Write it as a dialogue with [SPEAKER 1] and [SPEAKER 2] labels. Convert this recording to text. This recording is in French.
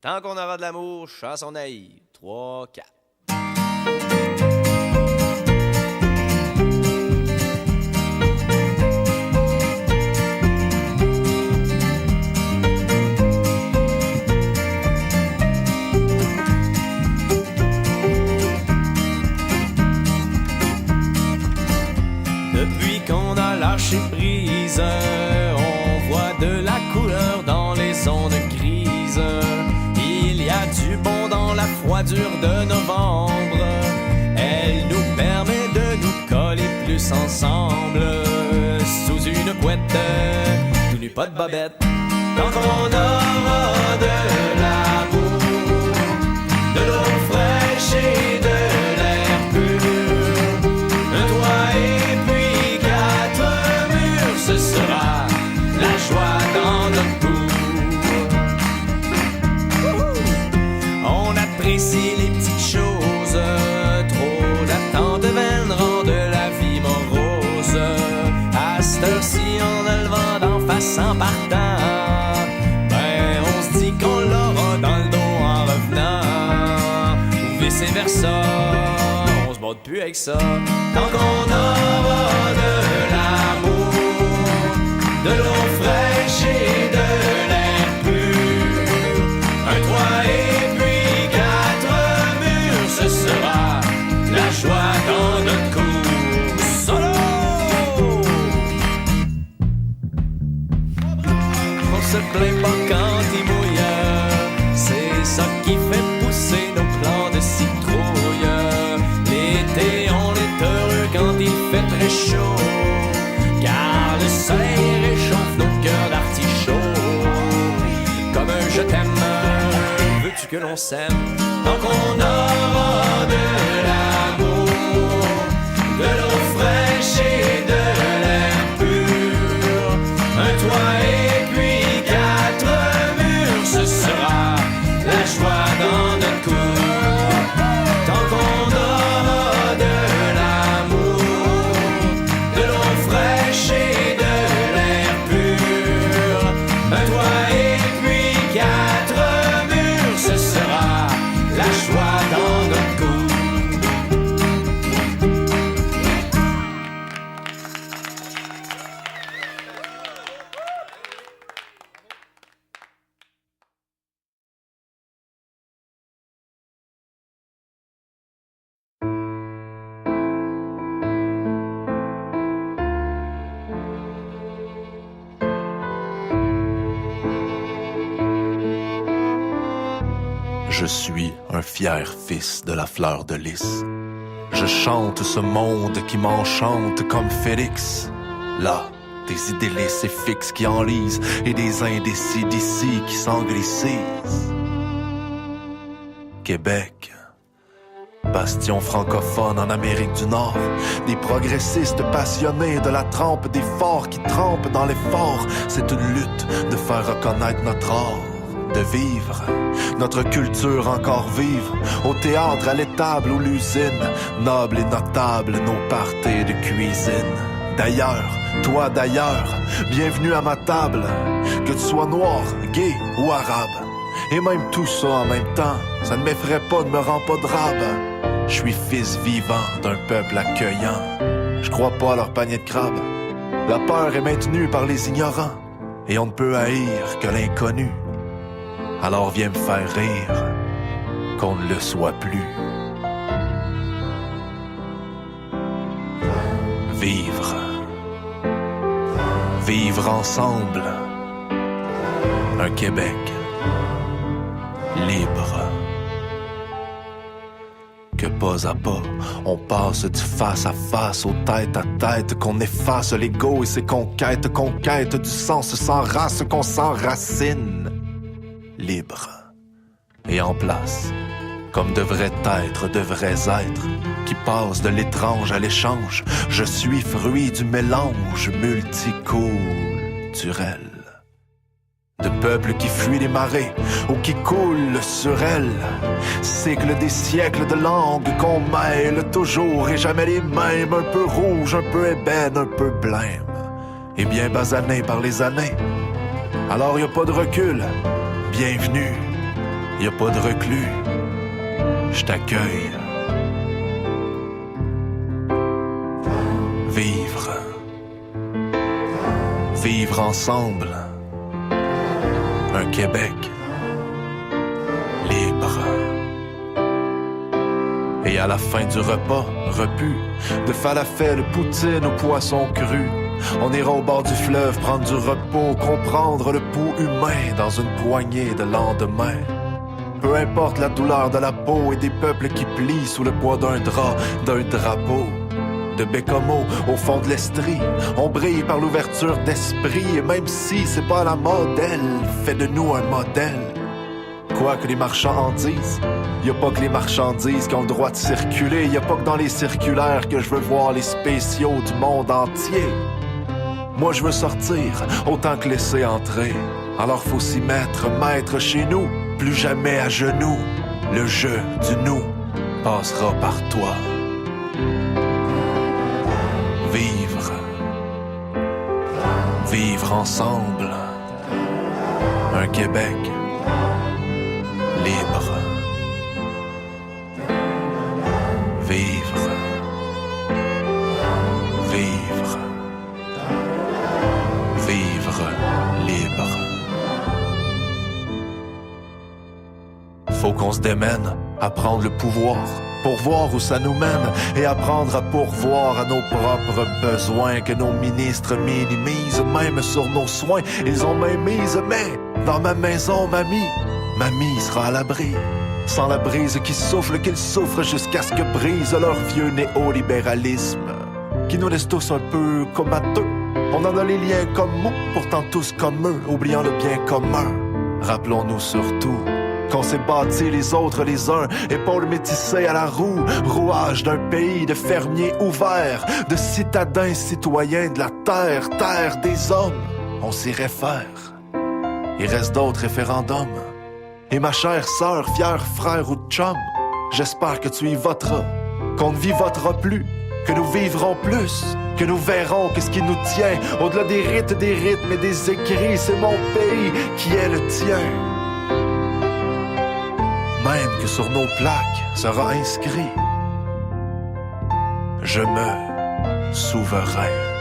[SPEAKER 1] Tant qu'on aura de l'amour, chanson naïve. 3, 4. Depuis qu'on a lâché prise, on voit de la couleur dans les ondes grises. Il y a du bon dans la froidure de novembre. Elle nous permet de nous coller plus ensemble. Sous une couette, tout nu pas de bobette. Tant qu'on aura de l'amour, de l'eau fraîche et de l'air pur, un toit et puis 4 murs, ce sera la joie dans notre cour. On apprécie les petites choses, trop d'attente vaine rend de la vie morose. À cette heure-ci, en a le vent d'en face en partant, ben on se dit qu'on l'aura dans le dos en revenant, ou vice versa, on se bat plus avec ça. Tant qu'on aura de l'amour, de l'eau fraîche et de l'air pur, un toit et puis 4 murs, ce sera la joie dans notre cour. Solo! On se plaint pas quand il mouille, c'est ça qui fait pousser nos plants de citrouille. L'été, on est heureux quand il fait très chaud, car le soleil réchauffe nos cœurs d'artichaut. Comme un je t'aime, veux-tu que l'on s'aime? Tant qu'on aura de l'amour, de l'eau fraîche et de l'air pur, un toit et puis 4 murs, ce sera la joie dans notre cour. Tant qu'on aura de l'amour, de l'eau fraîche et de l'air pur, un toit et puis 4 murs, ce sera la joie dans notre cour.
[SPEAKER 2] Je suis un fier fils de la fleur de lys. Je chante ce monde qui m'enchante comme Félix. Là, des idées laissées fixes qui enlisent et des indécis d'ici qui s'anglicissent. Québec, bastion francophone en Amérique du Nord. Des progressistes passionnés de la trempe des forts qui trempent dans l'effort. C'est une lutte de faire reconnaître notre art, de vivre notre culture encore vive. Au théâtre, à l'étable ou l'usine, noble et notable nos parties de cuisine. D'ailleurs, toi d'ailleurs, bienvenue à ma table. Que tu sois noir, gay ou arabe, et même tout ça en même temps, ça ne m'effraie pas, ne me rend pas drabe. Je suis fils vivant d'un peuple accueillant. Je crois pas à leur panier de crabes. La peur est maintenue par les ignorants, et on ne peut haïr que l'inconnu. Alors viens me faire rire, qu'on ne le soit plus. Vivre. Vivre ensemble. Un Québec libre. Que pas à pas, on passe du face à face au tête à tête, qu'on efface l'ego et ses conquêtes, conquête du sens sans race, qu'on s'enracine. Libre et en place, comme devraient être de vrais êtres qui passent de l'étrange à l'échange. Je suis fruit du mélange multiculturel de peuples qui fuient les marées ou qui coulent sur elles. Cycle des siècles de langues qu'on mêle toujours et jamais les mêmes, un peu rouge, un peu ébène, un peu blême et bien basané par les années. Alors y a pas de recul. Bienvenue y a pas de reclus, je t'accueille. Vivre ensemble, un Québec libre. Et à la fin du repas, repu, de falafel, poutine ou poisson cru, on ira au bord du fleuve prendre du repos, comprendre le pouls humain dans une poignée de lendemain. Peu importe la douleur de la peau et des peuples qui plient sous le poids d'un drap, d'un drapeau. De Bécomo au fond de l'Estrie, on brille par l'ouverture d'esprit. Et même si c'est pas la mode, elle fait de nous un modèle. Quoi que les marchands en disent, y a pas que les marchandises qui ont le droit de circuler. Y a pas que dans les circulaires que je veux voir les spéciaux du monde entier. Moi je veux sortir autant que laisser entrer. Alors faut s'y mettre, maître chez nous, plus jamais à genoux. Le jeu du nous passera par toi. Vivre ensemble, un Québec libre. Vivre libre. Faut qu'on se démène à prendre le pouvoir pour voir où ça nous mène et apprendre à pourvoir à nos propres besoins que nos ministres minimisent, même sur nos soins, ils ont même mise. Mais dans ma maison, mamie sera à l'abri. Sans la brise qui souffle, qu'ils souffrent jusqu'à ce que brise leur vieux néolibéralisme, qui nous laisse tous un peu comateux. On en a les liens communs, pourtant tous comme eux, oubliant le bien commun. Rappelons-nous surtout qu'on s'est bâti les autres les uns, épaules métissées à la roue, rouage d'un pays de fermiers ouverts, de citadins citoyens de la terre, terre des hommes. On s'y réfère. Il reste d'autres référendums. Et ma chère sœur, fière frère ou chum, j'espère que tu y voteras, qu'on ne vivotera plus, que nous vivrons plus, que nous verrons que ce qui nous tient, au-delà des rites, des rythmes et des écrits, c'est mon pays qui est le tien. Même que sur nos plaques sera inscrit: je me souverain.